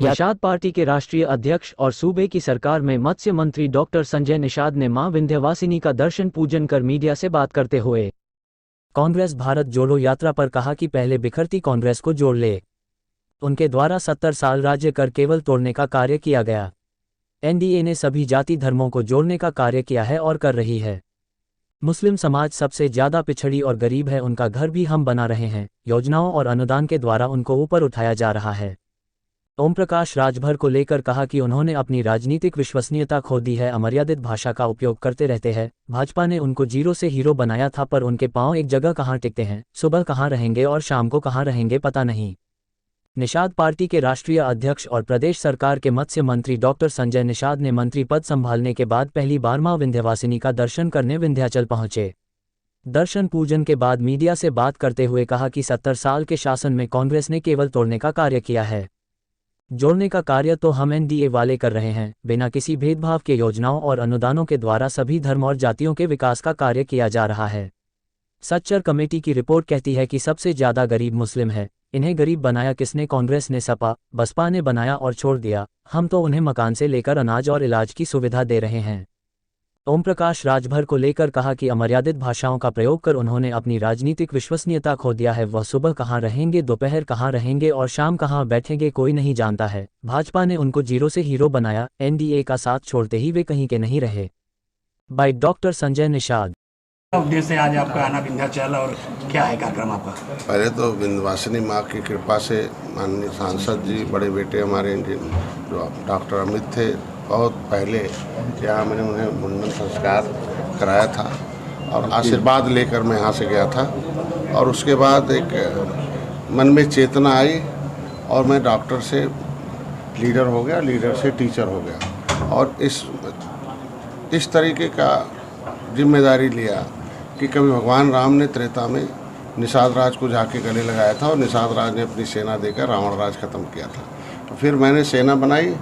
Nishad party के राष्ट्रीय अध्यक्ष और सूबे की सरकार में मत्स्य मंत्री डॉक्टर संजय निषाद ने मां विंध्यवासिनी का दर्शन पूजन कर मीडिया से बात करते हुए कांग्रेस भारत जोड़ो यात्रा पर कहा कि पहले बिखरती कांग्रेस को जोड़ ले। उनके द्वारा 70 साल राज्य कर केवल तोड़ने का कार्य किया गया। एनडीए ने सभी जाति धर्मों को जोड़ने का कार्य किया है और कर रही है। मुस्लिम समाज सबसे ज्यादा पिछड़ी और गरीब है, उनका घर भी हम बना रहे हैं। योजनाओं और अनुदान के द्वारा उनको ऊपर उठाया जा रहा है। ओम प्रकाश राजभर को लेकर कहा कि उन्होंने अपनी राजनीतिक विश्वसनीयता खो दी है, अमर्यादित भाषा का उपयोग करते रहते हैं। भाजपा ने उनको जीरो से हीरो बनाया था, पर उनके पांव एक जगह कहां टिकते हैं, सुबह कहां रहेंगे और शाम को कहां रहेंगे पता नहीं। निषाद पार्टी के राष्ट्रीय अध्यक्ष और प्रदेश सरकार के मत्स्य मंत्री डॉक्टर संजय निषाद ने मंत्री पद संभालने के बाद पहली बार मां विंध्यवासिनी का दर्शन करने विंध्याचल पहुंचे। दर्शन पूजन के बाद मीडिया से बात करते हुए कहा कि 70 साल के शासन में कांग्रेस ने केवल तोड़ने का कार्य किया है, जोड़ने का कार्य तो हम एनडीए वाले कर रहे हैं। बिना किसी भेदभाव के योजनाओं और अनुदानों के द्वारा सभी धर्म और जातियों के विकास का कार्य किया जा रहा है। सच्चर कमेटी की रिपोर्ट कहती है कि सबसे ज्यादा गरीब मुस्लिम है। इन्हें गरीब बनाया किसने? कांग्रेस ने, सपा बसपा ने बनाया और छोड़ दिया। हम तो उन्हें मकान से लेकर अनाज और इलाज की सुविधा दे रहे हैं। ओम प्रकाश राजभर को लेकर कहा कि अमर्यादित भाषाओं का प्रयोग कर उन्होंने अपनी राजनीतिक विश्वसनीयता खो दिया है। वह सुबह कहां रहेंगे, दोपहर कहां रहेंगे और शाम कहां बैठेंगे कोई नहीं जानता है। भाजपा ने उनको जीरो से हीरो बनाया, एनडीए का साथ छोड़ते ही वे कहीं के नहीं रहे। By doctor Sanjay Nishad. उद्देश्य आज आपका आना विंध्याचल और क्या है कार्यक्रम आपका? पहले तो विंध्यवासिनी माँ की कृपा से माननीय सांसद जी, बड़े बेटे हमारे इंडियन जो डॉक्टर अमित थे, बहुत पहले यहाँ मैंने उन्हें मुंडन संस्कार कराया था और आशीर्वाद लेकर मैं यहाँ से गया था। और उसके बाद एक मन में चेतना आई और मैं डॉक्टर से लीडर हो गया, लीडर से टीचर हो गया और इस तरीके का जिम्मेदारी लिया कि कभी भगवान राम ने त्रेता में निषाद राज को जाके गले लगाया था और निषाद राज ने अपनी सेना देकर रावण राज खत्म किया था। तो फिर मैंने सेना बनाई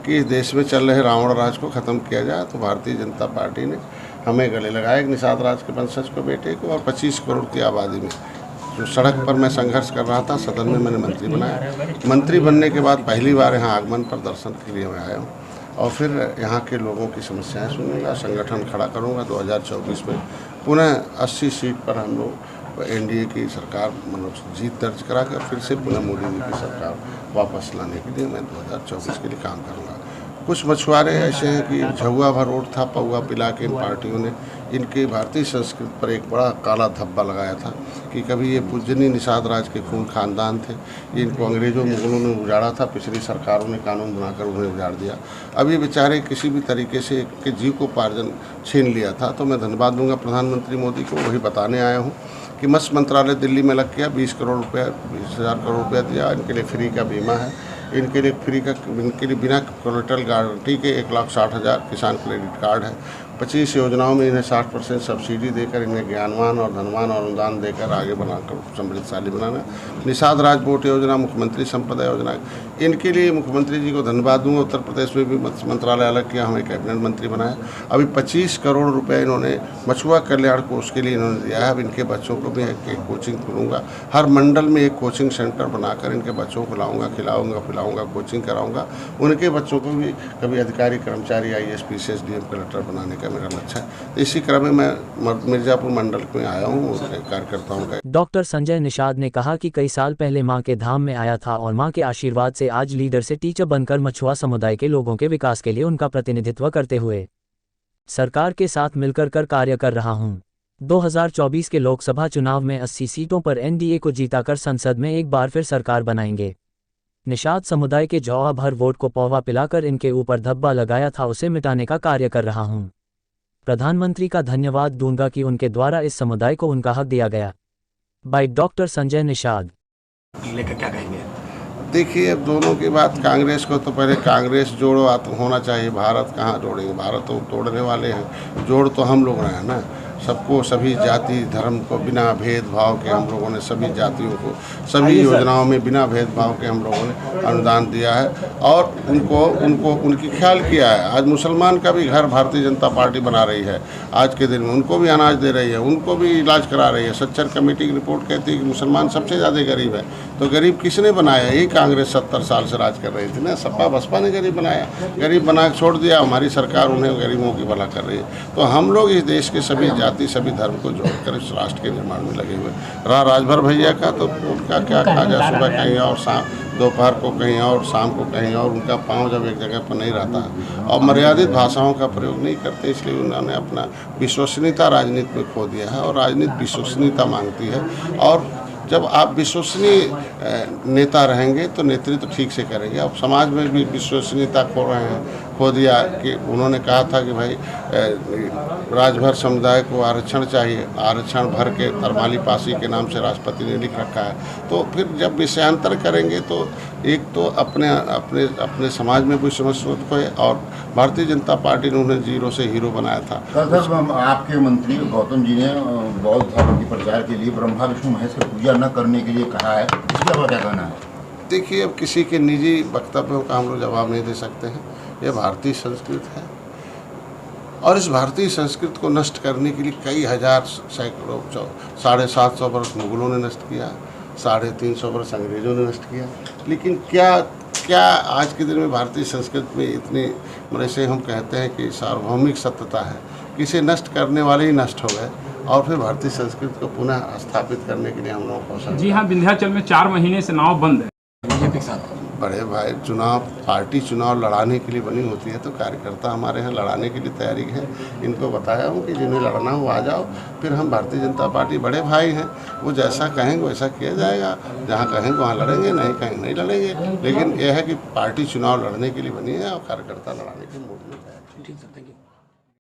कि इस देश में चल रहे रावण राज को ख़त्म किया जाए। तो भारतीय जनता पार्टी ने हमें गले लगाया निषाद राज के वंशज को, बेटे को, और 25 करोड़ की आबादी में जो सड़क पर मैं संघर्ष कर रहा था, सदन में मैंने मंत्री बनाया। मंत्री बनने के बाद पहली बार यहाँ आगमन पर दर्शन के लिए मैं आया हूँ और फिर यहाँ के लोगों की समस्याएं सुनूंगा, संगठन खड़ा करूँगा। 2024 में पुनः 80 सीट पर हम लोग एनडीए की सरकार जीत दर्ज करा कर फिर से पुनः मोदी जी की सरकार वापस लाने के लिए मैं 2024 के लिए काम करूँगा। कुछ मछुआरे ऐसे हैं कि झुआ भर वोट था, पौआ पिला के इन पार्टियों ने इनके भारतीय संस्कृति पर एक बड़ा काला धब्बा लगाया था कि कभी ये पूजनीय निषाद राज के खून खानदान थे, इनको अंग्रेजों मुगलों ने उजाड़ा था, पिछली सरकारों ने कानून बनाकर उन्हें उजाड़ दिया। अभी बेचारे किसी भी तरीके से के जीविकोपार्जन छीन लिया था। तो मैं धन्यवाद दूंगा प्रधानमंत्री मोदी को, वही बताने आया हूँ कि मत्स्य मंत्रालय दिल्ली में लग गया, 20 करोड़ रुपया, 20,000 करोड़ रुपया दिया। इनके लिए फ्री का बीमा है, इनके लिए बिना कोलेटरल गारंटी के 1,60,000 किसान क्रेडिट कार्ड है। 25 योजनाओं में इन्हें 60% सब्सिडी देकर इन्हें ज्ञानवान और धनवान और अनुदान देकर आगे बनाकर समृद्धशाली बनाना। निषाद राज बोट योजना, मुख्यमंत्री संपदा योजना, इनके लिए मुख्यमंत्री जी को धन्यवाद दूंगा। उत्तर प्रदेश में भी मत्स्य मंत्रालय अलग किया, हमें कैबिनेट मंत्री बनाया। अभी 25 करोड़ रुपए इन्होंने मछुआ कल्याण कोष के लिए इन्होंने दिया है। अब इनके बच्चों को भी एक कोचिंग खोलूँगा, हर मंडल में एक कोचिंग सेंटर बनाकर इनके बच्चों को लाऊँगा, खिलाऊँगा, पिलाऊँगा, कोचिंग कराऊँगा। उनके बच्चों को भी कभी अधिकारी, कर्मचारी, IAS, PCS, DM, कलेक्टर बनाने का मेरा लक्ष्य है। इसी क्रम में मैं मिर्जापुर मंडल में आया हूँ, कार्यकर्ताओं का। डॉक्टर संजय निषाद ने कहा कि कई साल पहले मां के धाम में आया था और मां के आशीर्वाद से आज लीडर से टीचर बनकर मछुआ समुदाय के लोगों के विकास के लिए उनका प्रतिनिधित्व करते हुए सरकार के साथ मिलकर कार्य कर रहा हूं। 2024 के लोकसभा चुनाव में 80 सीटों पर एनडीए को जीताकर संसद में एक बार फिर सरकार बनाएंगे। निषाद समुदाय के जौआ भर वोट को पौवा पिलाकर इनके ऊपर धब्बा लगाया था, उसे मिटाने का कार्य कर रहा हूं। प्रधानमंत्री का धन्यवाद दूंगा कि उनके द्वारा इस समुदाय को उनका हक दिया गया। By doctor Sanjay Nishad. लेकर क्या कहेंगे? देखिए, अब दोनों की बात, कांग्रेस को तो पहले कांग्रेस जोड़ो होना चाहिए, भारत कहाँ जोड़ेंगे? भारत तो तोड़ने वाले हैं, जोड़ तो हम लोग रहे हैं ना। सबको, सभी जाति धर्म को बिना भेदभाव के हम लोगों ने सभी जातियों को सभी योजनाओं में बिना भेदभाव के हम लोगों ने अनुदान दिया है और उनकी ख्याल किया है। आज मुसलमान का भी घर भारतीय जनता पार्टी बना रही है, आज के दिन में उनको भी अनाज दे रही है, उनको भी इलाज करा रही है। सच्चर कमेटी की रिपोर्ट कहती है कि मुसलमान सबसे ज़्यादा गरीब है। तो गरीब किसने बनाया? यही कांग्रेस 70 साल से राज कर रही थी ना, सपा बसपा ने गरीब बनाया, गरीब बना के छोड़ दिया। हमारी सरकार उन्हें गरीबों की भला कर रही है। तो हम लोग इस देश के सभी जाति सभी धर्म को जोड़कर इस राष्ट्र के निर्माण में लगे हुए। रहा राजभर भैया का, तो उनका क्या कहा जाए, सुबह कहीं और शाम दोपहर को कहीं और शाम को कहीं और, उनका पाँव जब एक जगह पर नहीं रहता और मर्यादित भाषाओं का प्रयोग नहीं करते, इसलिए उन्होंने अपना विश्वसनीयता राजनीति में खो दिया है और राजनीति विश्वसनीयता मांगती है। और जब आप विश्वसनीय नेता रहेंगे तो नेतृत्व ठीक से करेंगे। अब समाज में भी विश्वसनीयता खो रहे हैं, खो दिया कि उन्होंने कहा था कि भाई राजभर समुदाय को आरक्षण चाहिए, आरक्षण भर के तरमाली पासी के नाम से राष्ट्रपति ने लिख रखा है। तो फिर जब विषयांतर करेंगे तो एक तो अपने समाज में विश्वसनीयता खोए और भारतीय जनता पार्टी ने उन्हें जीरो से हीरो बनाया था। सर, आपके मंत्री गौतम जी ने बौद्ध धर्म के प्रचार के लिए ब्रह्मा विष्णु महेश की पूजा न करने के लिए कहा है, इसका क्या कहना है? देखिए, अब किसी के निजी वक्तव्यों का हम लोग जवाब नहीं दे सकते हैं। ये भारतीय संस्कृति है और इस भारतीय संस्कृति को नष्ट करने के लिए कई हजार सैकड़ों 750 वर्ष मुगलों ने नष्ट किया, 350 वर्ष अंग्रेजों ने नष्ट किया। लेकिन क्या आज के दिन में भारतीय संस्कृति में इतनी, जैसे हम कहते हैं कि सार्वभौमिक सत्यता है, किसे नष्ट करने वाले ही नष्ट हो गए और फिर भारतीय संस्कृति को पुनः स्थापित करने के लिए हम लोगों को। जी हाँ, विंध्याचल में 4 महीने से नाव बंद है बीजेपी के साथ। बड़े भाई, पार्टी चुनाव लड़ाने के लिए बनी होती है, तो कार्यकर्ता हमारे यहाँ लड़ाने के लिए तैयारी है। इनको बताया हूँ कि जिन्हें लड़ना हो आ जाओ, फिर हम भारतीय जनता पार्टी बड़े भाई हैं, वो जैसा कहेंगे वैसा किया जाएगा। जहाँ कहेंगे वहाँ लड़ेंगे, नहीं कहेंगे नहीं लड़ेंगे। लेकिन यह है कि पार्टी चुनाव लड़ने के लिए बनी है और कार्यकर्ता लड़ाने के मूड में है। ठीक है, थैंक यू।